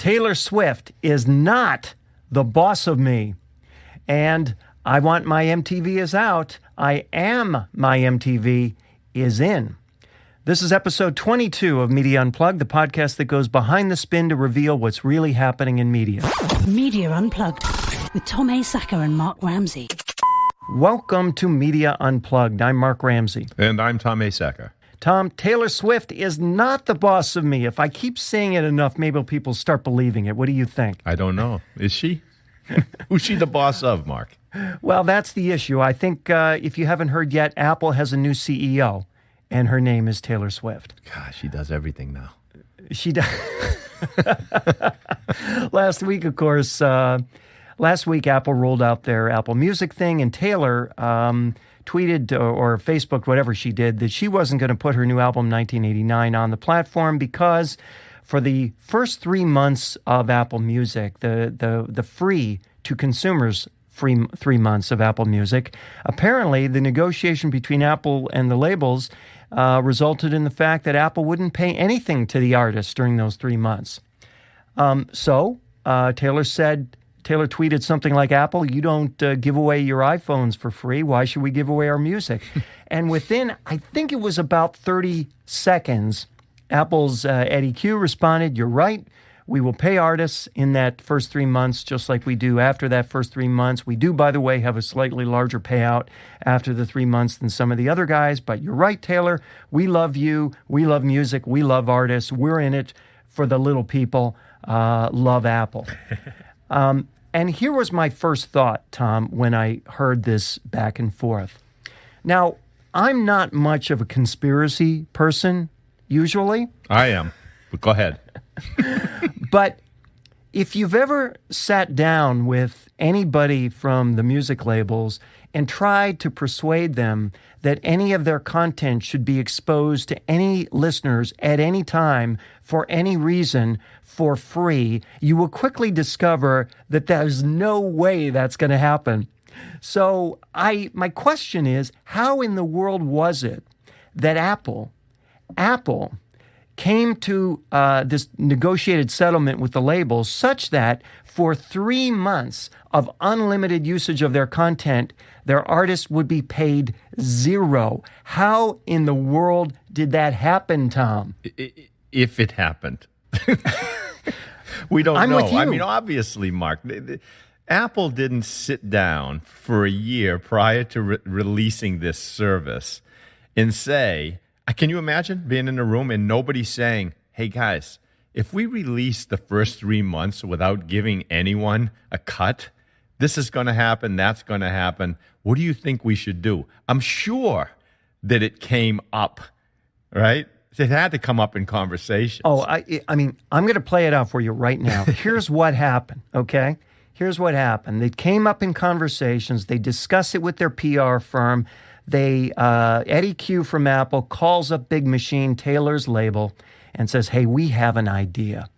Taylor Swift is not the boss of me. And I Want My MTV is out. I Am My MTV is in. This is episode 22 of Media Unplugged, the podcast that goes behind the spin to reveal what's really happening in media. Media Unplugged with Tom Asacker and Mark Ramsey. Welcome to Media Unplugged. I'm Mark Ramsey. And I'm Tom Asacker. Tom, Taylor Swift is not the boss of me. If I keep saying it enough, maybe people start believing it. What do you think? I don't know. Is she? Who's she the boss of, Mark? Well, that's the issue. I think if you haven't heard yet, Apple has a new CEO, and her name is Taylor Swift. Gosh, she does everything now. She does. Last week, of course, Apple rolled out their Apple Music thing, and Taylor tweeted or Facebooked, whatever she did, that she wasn't going to put her new album 1989 on the platform because for the first 3 months of Apple Music, the free to consumers free 3 months of Apple Music, apparently the negotiation between Apple and the labels resulted in the fact that Apple wouldn't pay anything to the artists during those 3 months. So Taylor tweeted something like, Apple, you don't give away your iPhones for free. Why should we give away our music? And within, I think it was about 30 seconds, Apple's Eddie Q responded, you're right. We will pay artists in that first 3 months just like we do after that first 3 months. We do, by the way, have a slightly larger payout after the 3 months than some of the other guys. But you're right, Taylor. We love you. We love music. We love artists. We're in it for the little people. Love Apple. And here was my first thought, Tom, when I heard this back and forth. Now, I'm not much of a conspiracy person, usually. I am, but go ahead. But if you've ever sat down with anybody from the music labels and tried to persuade them that any of their content should be exposed to any listeners at any time for any reason for free, you will quickly discover that there's no way that's going to happen. So my question is, how in the world was it that Apple came to this negotiated settlement with the labels such that for 3 months of unlimited usage of their content, their artists would be paid zero? How in the world did that happen, Tom? If it happened. We don't I'm know. with you. I mean, obviously, Mark, Apple didn't sit down for a year prior to releasing this service and say, can you imagine being in a room and nobody saying, hey, guys, if we release the first 3 months without giving anyone a cut, this is going to happen, that's going to happen. What do you think we should do? I'm sure that it came up, right? It had to come up in conversations. Oh, I mean, I'm going to play it out for you right now. Here's what happened, okay? Here's what happened. It came up in conversations. They discuss it with their PR firm. Eddie Q from Apple calls up Big Machine, Taylor's label, and says, hey, we have an idea.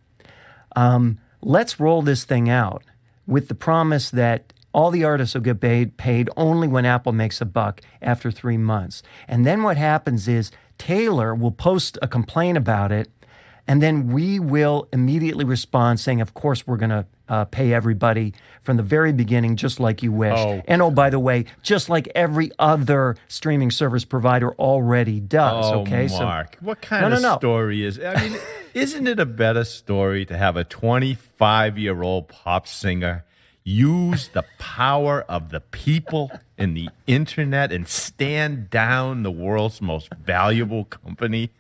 Let's roll this thing out with the promise that all the artists will get paid only when Apple makes a buck after 3 months. And then what happens is Taylor will post a complaint about it, and then we will immediately respond saying, of course, we're going to pay everybody from the very beginning, just like you wish. Oh. And by the way, just like every other streaming service provider already does. Okay, Mark, what kind of story is? I mean, isn't it a better story to have a 25-year-old pop singer use the power of the people and the internet and stand down the world's most valuable company?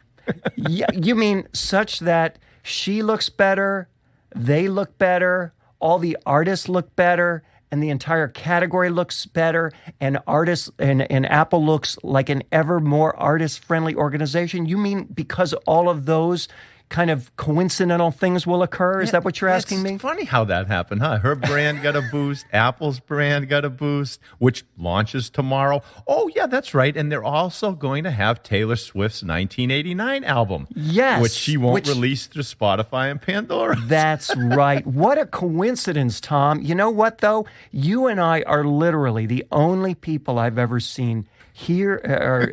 Yeah, you mean such that she looks better, they look better, all the artists look better, and the entire category looks better, and artists and Apple looks like an ever more artist-friendly organization? You mean because all of those kind of coincidental things will occur? Is that what you're asking me? It's funny how that happened, huh? Her brand got a boost. Apple's brand got a boost, which launches tomorrow. Oh, yeah, that's right. And they're also going to have Taylor Swift's 1989 album. Yes. Which she won't release through Spotify and Pandora. That's right. What a coincidence, Tom. You know what, though? You and I are literally the only people I've ever seen hear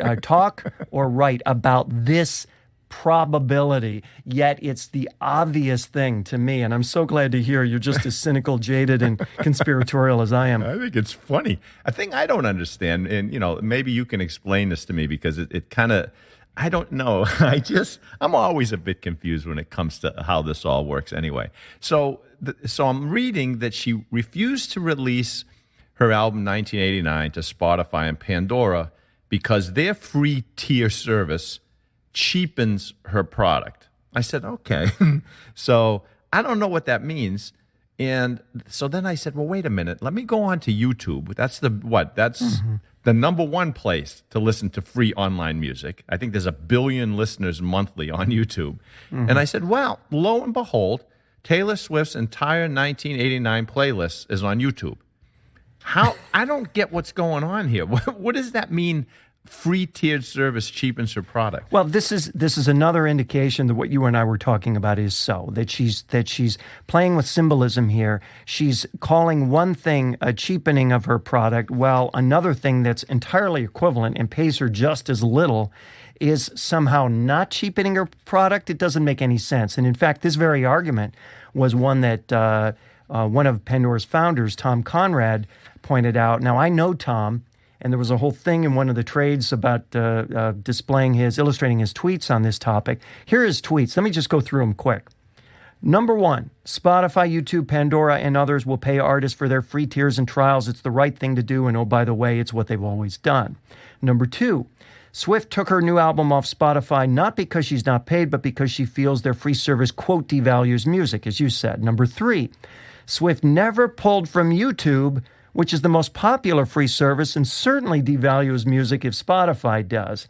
or talk or write about this probability, yet it's the obvious thing to me. And I'm so glad to hear you're just as cynical, jaded, and conspiratorial as I am. I think it's funny. A thing I don't understand, and maybe you can explain this to me because it kind of, I don't know. I'm always a bit confused when it comes to how this all works anyway. So I'm reading that she refused to release her album 1989 to Spotify and Pandora because their free tier service cheapens her product. I said, okay. So I don't know what that means. And so then I said, well, wait a minute. Let me go on to YouTube. That's the number one place to listen to free online music. I think there's 1 billion listeners monthly on YouTube. Mm-hmm. And I said, well, lo and behold, Taylor Swift's entire 1989 playlist is on YouTube. How? I don't get what's going on here. What does that mean? Free tiered service cheapens her product. Well, this is another indication that what you and I were talking about is so that she's playing with symbolism here. She's calling one thing a cheapening of her product, while another thing that's entirely equivalent and pays her just as little is somehow not cheapening her product. It doesn't make any sense. And in fact, this very argument was one that one of Pandora's founders, Tom Conrad, pointed out. Now, I know Tom. And there was a whole thing in one of the trades about illustrating his tweets on this topic. Here are his tweets. Let me just go through them quick. Number 1, Spotify, YouTube, Pandora, and others will pay artists for their free tiers and trials. It's the right thing to do, and oh, by the way, it's what they've always done. Number 2, Swift took her new album off Spotify not because she's not paid, but because she feels their free service, quote, devalues music, as you said. Number 3, Swift never pulled from YouTube, which is the most popular free service and certainly devalues music if Spotify does.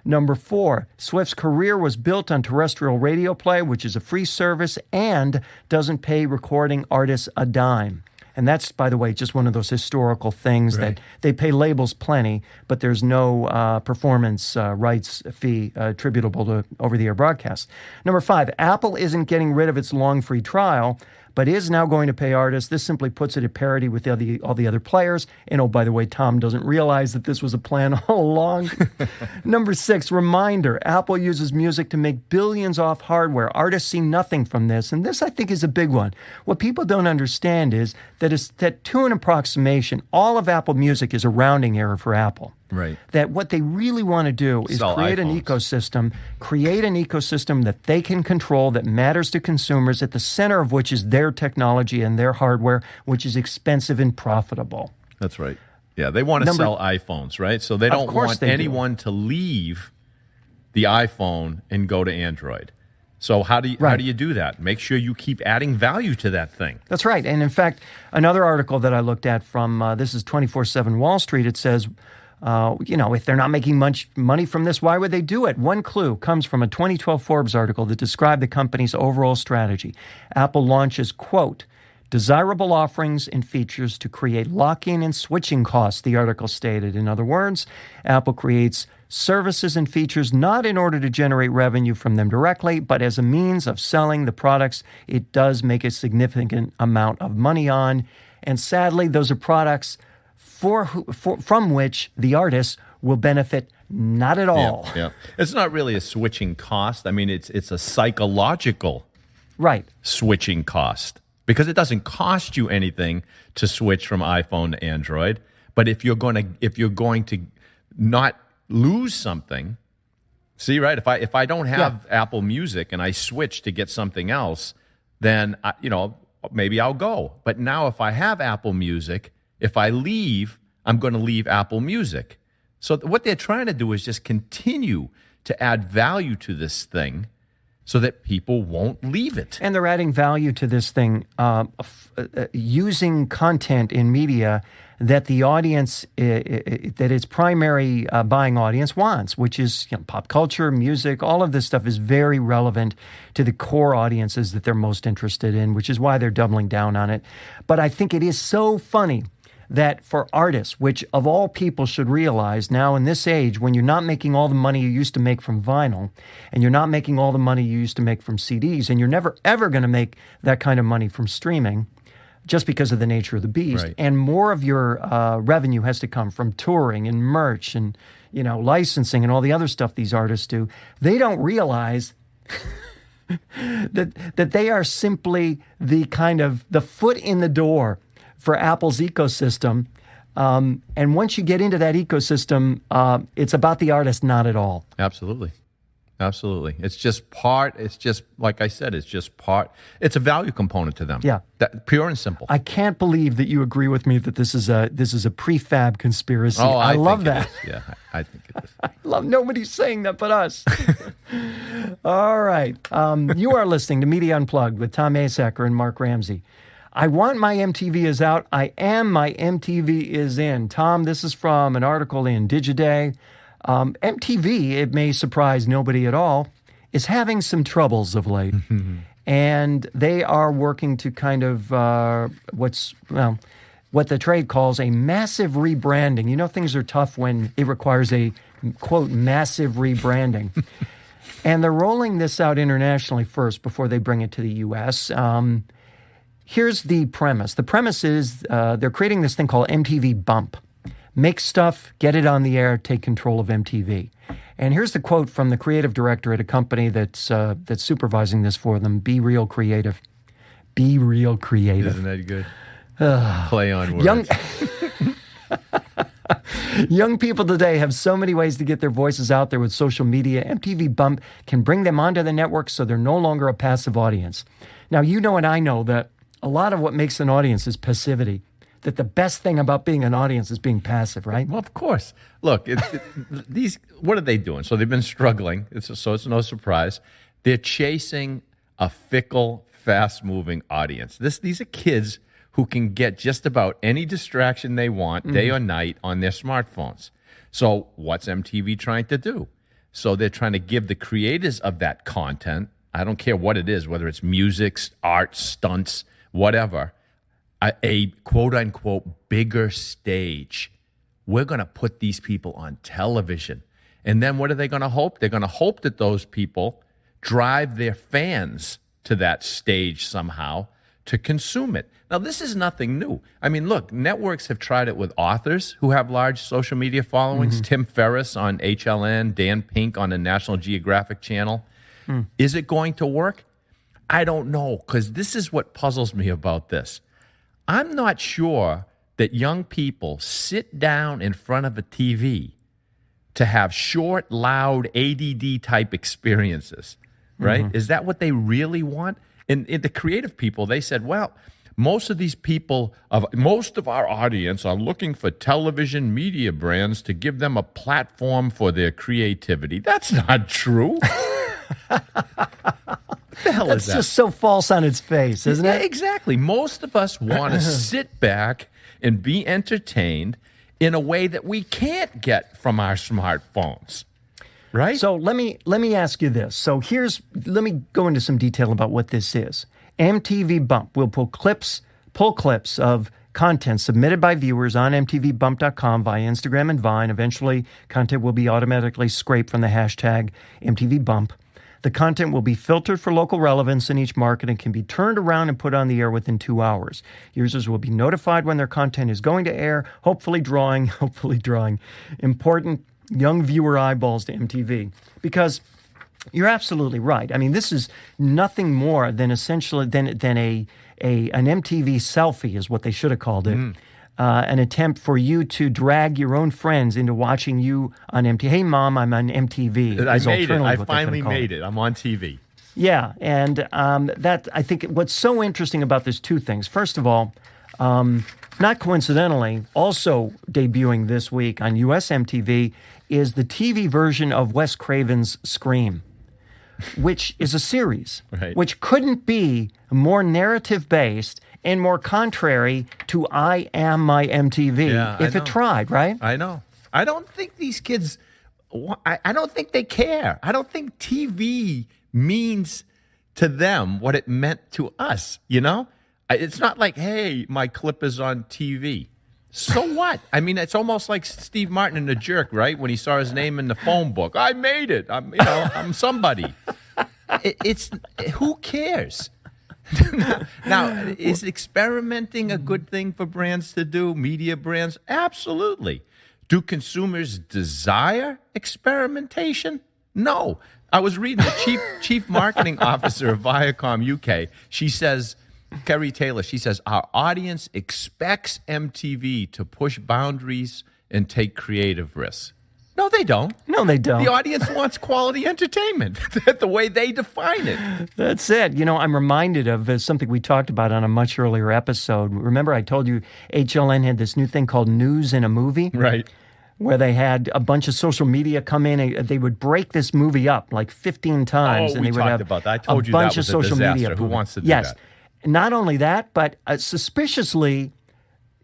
Number 4, Swift's career was built on terrestrial radio play, which is a free service and doesn't pay recording artists a dime. And that's, by the way, just one of those historical things that they pay labels plenty, but there's no performance rights fee attributable to over-the-air broadcasts. Number 5, Apple isn't getting rid of its long free trial, but is now going to pay artists. This simply puts it at parity with all the other players. And oh, by the way, Tom doesn't realize that this was a plan all along. Number 6, reminder, Apple uses music to make billions off hardware. Artists see nothing from this. And this, I think, is a big one. What people don't understand is that to an approximation, all of Apple Music is a rounding error for Apple. Right. That what they really want to do is create an ecosystem that they can control, that matters to consumers, at the center of which is their technology and their hardware, which is expensive and profitable. That's right. Yeah, they want to sell iPhones, right? So they don't want anyone to leave the iPhone and go to Android. So how do you do that? Make sure you keep adding value to that thing. That's right. And in fact, another article that I looked at from, this is 24/7 Wall Street, it says, if they're not making much money from this, why would they do it? One clue comes from a 2012 Forbes article that described the company's overall strategy. Apple launches, quote, desirable offerings and features to create lock-in and switching costs, the article stated. In other words, Apple creates services and features not in order to generate revenue from them directly, but as a means of selling the products it does make a significant amount of money on. And sadly, those are products from which the artists will benefit not at all. Yeah. It's not really a switching cost. I mean, it's a psychological switching cost, because it doesn't cost you anything to switch from iPhone to Android. But if you're going to not lose something, see, right? If I don't have Apple Music and I switch to get something else, then maybe I'll go. But now if I have Apple Music, if I leave, I'm going to leave Apple Music. So what they're trying to do is just continue to add value to this thing so that people won't leave it. And they're adding value to this thing using content in media that the audience, that its primary buying audience wants, which is pop culture, music, all of this stuff is very relevant to the core audiences that they're most interested in, which is why they're doubling down on it. But I think it is so funny that for artists, which of all people should realize now in this age, when you're not making all the money you used to make from vinyl, and you're not making all the money you used to make from CDs, and you're never, ever going to make that kind of money from streaming, just because of the nature of the beast. Right. And more of your revenue has to come from touring and merch and, licensing and all the other stuff these artists do. They don't realize that they are simply the kind of the foot in the door for Apple's ecosystem. And once you get into that ecosystem, it's about the artist, not at all. Absolutely. Absolutely. It's just like I said, it's a value component to them. Yeah. Pure and simple. I can't believe that you agree with me that this is a prefab conspiracy. Oh, I love that. Yeah, I think it is. I love nobody's saying that but us. All right. You are listening to Media Unplugged with Tom Asacker and Mark Ramsey. I Want My MTV is out. I Am My MTV is in. Tom, this is from an article in Digiday. MTV, it may surprise nobody at all, is having some troubles of late. And they are working to kind of what the trade calls a massive rebranding. Things are tough when it requires a, quote, massive rebranding. And they're rolling this out internationally first before they bring it to the U.S. Here's the premise. The premise is they're creating this thing called MTV Bump. Make stuff, get it on the air, take control of MTV. And here's the quote from the creative director at a company that's supervising this for them. Be real creative. Be real creative. Isn't that good? Play on words. Young people today have so many ways to get their voices out there with social media. MTV Bump can bring them onto the network so they're no longer a passive audience. Now, and I know that a lot of what makes an audience is passivity. That the best thing about being an audience is being passive, right? Well, of course. Look, what are they doing? So they've been struggling, so it's no surprise. They're chasing a fickle, fast-moving audience. These are kids who can get just about any distraction they want, day or night, on their smartphones. So what's MTV trying to do? So they're trying to give the creators of that content, I don't care what it is, whether it's music, art, stunts, whatever, a quote-unquote bigger stage. We're going to put these people on television. And then what are they going to hope? They're going to hope that those people drive their fans to that stage somehow to consume it. Now, this is nothing new. I mean, look, networks have tried it with authors who have large social media followings. Tim Ferriss on HLN, Dan Pink on the National Geographic Channel. Is it going to work? I don't know, because this is what puzzles me about this. I'm not sure that young people sit down in front of a TV to have short, loud, ADD-type experiences, right? Is that what they really want? And the creative people, they said, well, most of our audience are looking for television media brands to give them a platform for their creativity. That's not true. The hell That's is that? just so false on its face, isn't it? Exactly. Most of us want to sit back and be entertained in a way that we can't get from our smartphones, right? So let me ask you this. So let me go into some detail about what this is. MTV Bump will pull clips of content submitted by viewers on mtvbump.com via Instagram and Vine. Eventually, content will be automatically scraped from the hashtag MTV Bump. The content will be filtered for local relevance in each market and can be turned around and put on the air within 2 hours. Users will be notified when their content is going to air, hopefully drawing important young viewer eyeballs to MTV. Because you're absolutely right. I mean, this is nothing more than essentially than an MTV selfie is what they should have called it. An attempt for you to drag your own friends into watching you on MTV. Hey, Mom, I'm on MTV. I made it. I finally made it. I'm on TV. Yeah, and that I think what's so interesting about this, two things. First of all, not coincidentally, also debuting this week on US MTV is the TV version of Wes Craven's Scream, which is a series, right, which couldn't be more narrative-based and more contrary to I Am My MTV if it tried, right? I know. I don't think these kids, I don't think they care. I don't think TV means to them what it meant to us, you know? It's not like, hey, my clip is on TV. So what? I mean, it's almost like Steve Martin in The Jerk, right? When he saw his name in the phone book. I made it. I'm somebody. It's who cares? Now, is experimenting a good thing for brands to do, media brands? Absolutely. Do consumers desire experimentation? No. I was reading the chief marketing officer of Viacom UK. She says, Kerry Taylor, she says, our audience expects MTV to push boundaries and take creative risks. No, they don't. No, they don't. The audience wants quality entertainment, the way they define it. That's it. You know, I'm reminded of something we talked about on a much earlier episode. Remember I told you HLN had this new thing called News in a Movie? Right. Where they had a bunch of social media come in and they would break this movie up like 15 times. Oh, and they would talked have about that. I told a you bunch that was of social a disaster. media. Who wants to do yes. that? Not only that, but suspiciously,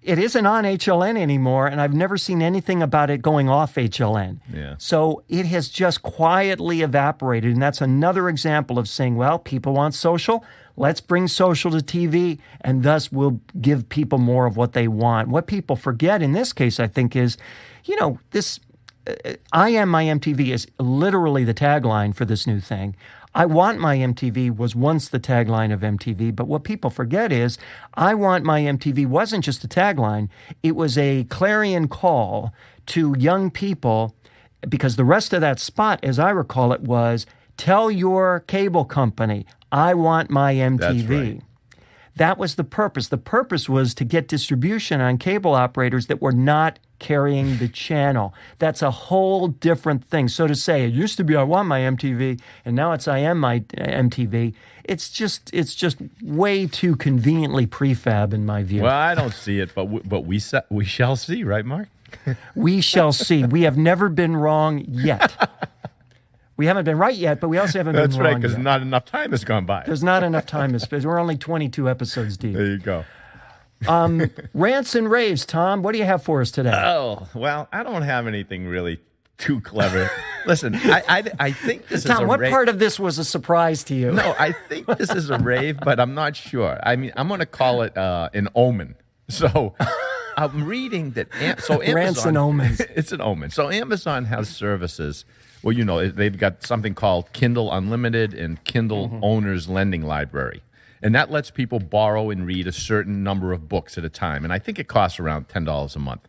it isn't on HLN anymore, and I've never seen anything about it going off HLN. Yeah. So it has just quietly evaporated, and that's another example of saying, well, people want social. Let's bring social to TV, and thus we'll give people more of what they want. What people forget in this case, I think, is, you know, this I Am My MTV is literally the tagline for this new thing. I Want My MTV was once the tagline of MTV, but what people forget is I Want My MTV wasn't just a tagline. It was a clarion call to young people, because the rest of that spot, as I recall it, was tell your cable company, I want my MTV. That's right. That was the purpose. The purpose was to get distribution on cable operators that were not carrying the channel. That's a whole different thing. So to say it used to be I Want My MTV and now it's I Am My MTV, it's just way too conveniently prefab in my view. Well, I don't see it, but we shall see, right, Mark? We shall see. We have never been wrong yet. We haven't been right yet, but we also haven't been That's wrong right, because yet. not enough time has gone by. There's not enough time. We're only 22 episodes deep. There you go. Rants and raves, Tom. What do you have for us today? Oh, well, I don't have anything really too clever. Listen, I think this Tom, is a what rave. part of this was a surprise to you? No, I think this is a rave, but I'm not sure. I mean, I'm going to call it an omen. So I'm reading that. So Amazon, Rants and omens. It's an omen. So Amazon has services. Well, you know, they've got something called Kindle Unlimited and Kindle Owner's Lending Library. And that lets people borrow and read a certain number of books at a time. And I think it costs around $10 a month.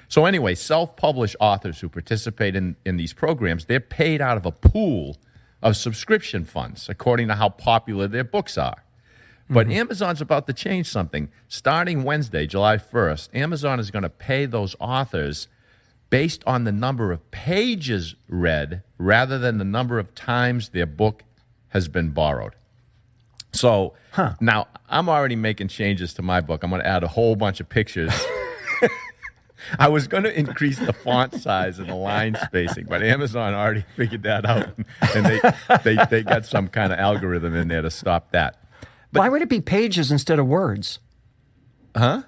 So anyway, self-published authors who participate in these programs, they're paid out of a pool of subscription funds according to how popular their books are. But Amazon's about to change something. Starting Wednesday, July 1st, Amazon is going to pay those authors based on the number of pages read rather than the number of times their book has been borrowed. So now I'm already making changes to my book. I'm going to add a whole bunch of pictures. I was going to increase the font size and the line spacing, but Amazon already figured that out, and they got some kind of algorithm in there to stop that. But, why would it be pages instead of words? Huh?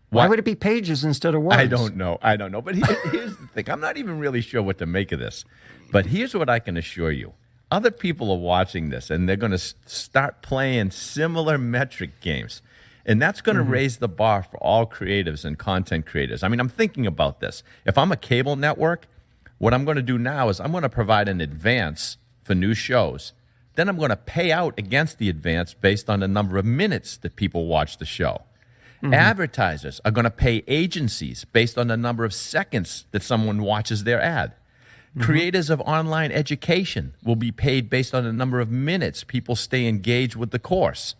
Why would it be pages instead of words? I don't know. But here's the thing. I'm not even really sure what to make of this. But here's what I can assure you. Other people are watching this, and they're going to start playing similar metric games. And that's going to raise the bar for all creatives and content creators. I mean, I'm thinking about this. If I'm a cable network, what I'm going to do now is I'm going to provide an advance for new shows. Then I'm going to pay out against the advance based on the number of minutes that people watch the show. Advertisers are going to pay agencies based on the number of seconds that someone watches their ad. Creators of online education will be paid based on the number of minutes people stay engaged with the course.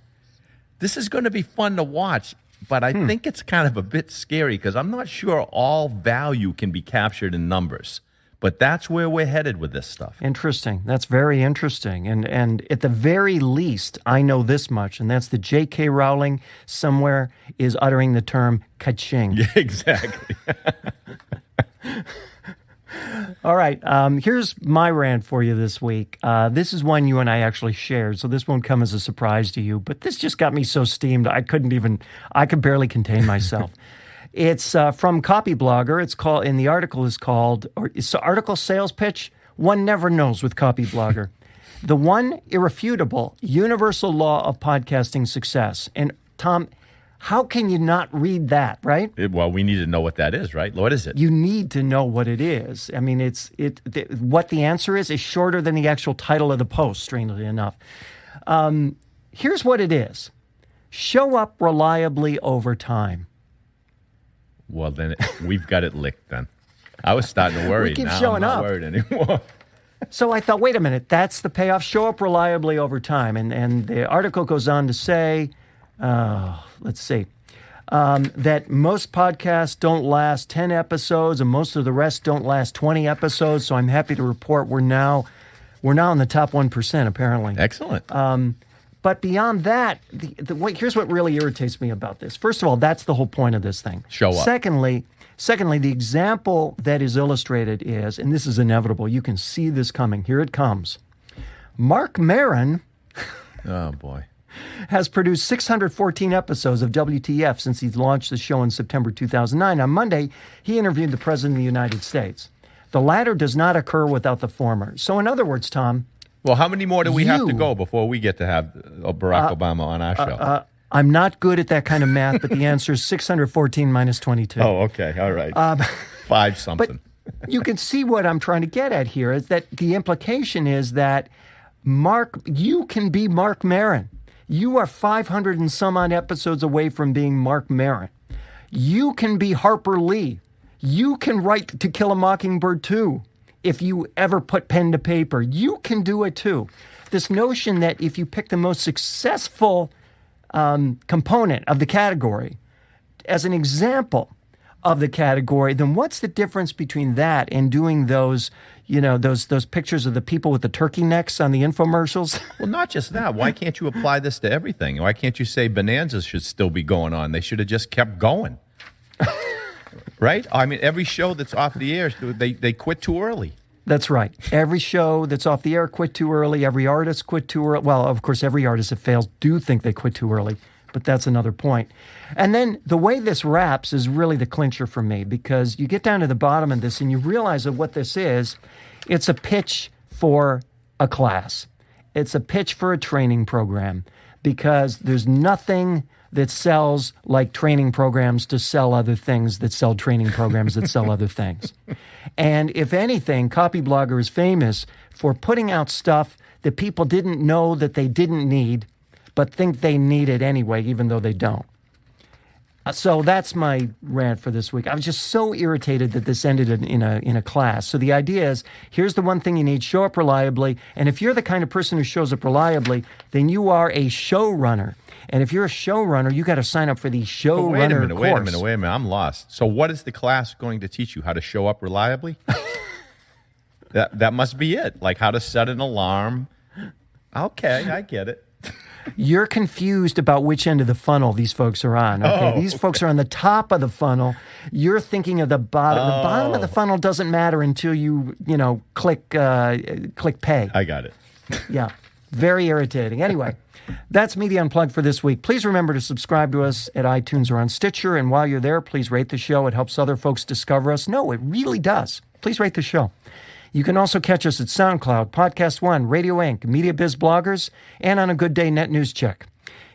This is going to be fun to watch, but I think it's kind of a bit scary because I'm not sure all value can be captured in numbers. But that's where we're headed with this stuff. Interesting. That's very interesting. And at the very least, I know this much, and that's that J.K. Rowling somewhere is uttering the term ka-ching. Yeah, exactly. All right. Here's my rant for you this week. This is one you and I actually shared, so this won't come as a surprise to you. But this just got me so steamed, I could barely contain myself. It's from Copy Blogger. It's called, and the article is called, or it's the article sales pitch. One never knows with Copy Blogger. The one irrefutable universal law of podcasting success. And Tom, how can you not read that, right? Well, we need to know what that is, right? What is it? You need to know what it is. I mean, what the answer is shorter than the actual title of the post, strangely enough. Here's what it is. show up reliably over time. Well, then we've got it licked then. I was starting to worry. We keep now showing I'm not up. worried anymore. So I thought, wait a minute, that's the payoff. Show up reliably over time. And the article goes on to say, let's see, that most podcasts don't last 10 episodes and most of the rest don't last 20 episodes. So I'm happy to report we're now in the top 1%, apparently. Excellent. But beyond that, here's what really irritates me about this. First of all, that's the whole point of this thing. Show up. Secondly, the example that is illustrated is, and this is inevitable, you can see this coming. Here it comes. Mark Maron Oh, boy. has produced 614 episodes of WTF since he launched the show in September 2009. On Monday, he interviewed the President of the United States. The latter does not occur without the former. So in other words, Tom... Well, how many more do we have to go before we get to have Barack Obama on our show? I'm not good at that kind of math, but the answer is 614 minus 22. Oh, okay. All right. 5 something. But you can see what I'm trying to get at here is that the implication is that you can be Mark Maron. You are 500 and some odd episodes away from being Mark Maron. You can be Harper Lee. You can write To Kill a Mockingbird too. If you ever put pen to paper, you can do it too. This notion that if you pick the most successful component of the category as an example of the category, then what's the difference between that and doing those pictures of the people with the turkey necks on the infomercials? Well, not just that. Why can't you apply this to everything? Why can't you say bonanzas should still be going on? They should have just kept going. Right? I mean, every show that's off the air, they quit too early. That's right. Every show that's off the air quit too early. Every artist quit too early. Well, of course, every artist that fails do think they quit too early, but that's another point. And then the way this wraps is really the clincher for me, because you get down to the bottom of this and you realize that what this is, it's a pitch for a class. It's a pitch for a training program, because there's nothing that sells like training programs to sell other things that sell training programs that sell other things. And if anything, Copyblogger is famous for putting out stuff that people didn't know that they didn't need, but think they need it anyway, even though they don't. So that's my rant for this week. I was just so irritated that this ended in a class. So the idea is, here's the one thing you need: show up reliably. And if you're the kind of person who shows up reliably, then you are a showrunner. And if you're a showrunner, you got to sign up for the showrunner course. Wait a minute. I'm lost. So what is the class going to teach you? How to show up reliably? That must be it. Like how to set an alarm. Okay, I get it. You're confused about which end of the funnel these folks are on. Okay, these folks are on the top of the funnel. You're thinking of the bottom. The bottom of the funnel doesn't matter until you click pay. I got it. Yeah, very irritating. Anyway, that's Media Unplugged for this week. Please remember to subscribe to us at iTunes or on Stitcher. And while you're there, please rate the show. It helps other folks discover us. No, it really does. Please rate the show. You can also catch us at SoundCloud, Podcast One, Radio Inc., Media Biz Bloggers, and on a Good Day Net News Check.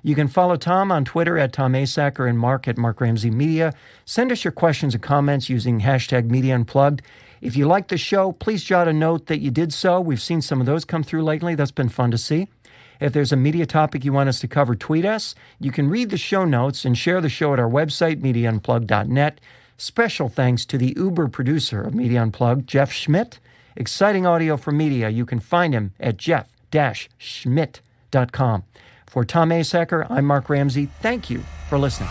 You can follow Tom on Twitter at Tom Asacker and Mark at Mark Ramsey Media. Send us your questions and comments using hashtag Media Unplugged. If you like the show, please jot a note that you did so. We've seen some of those come through lately. That's been fun to see. If there's a media topic you want us to cover, tweet us. You can read the show notes and share the show at our website, MediaUnplugged.net. Special thanks to the Uber producer of Media Unplugged, Jeff Schmidt. Exciting audio for media. You can find him at jeff-schmidt.com. For Tom Asacker, I'm Mark Ramsey. Thank you for listening.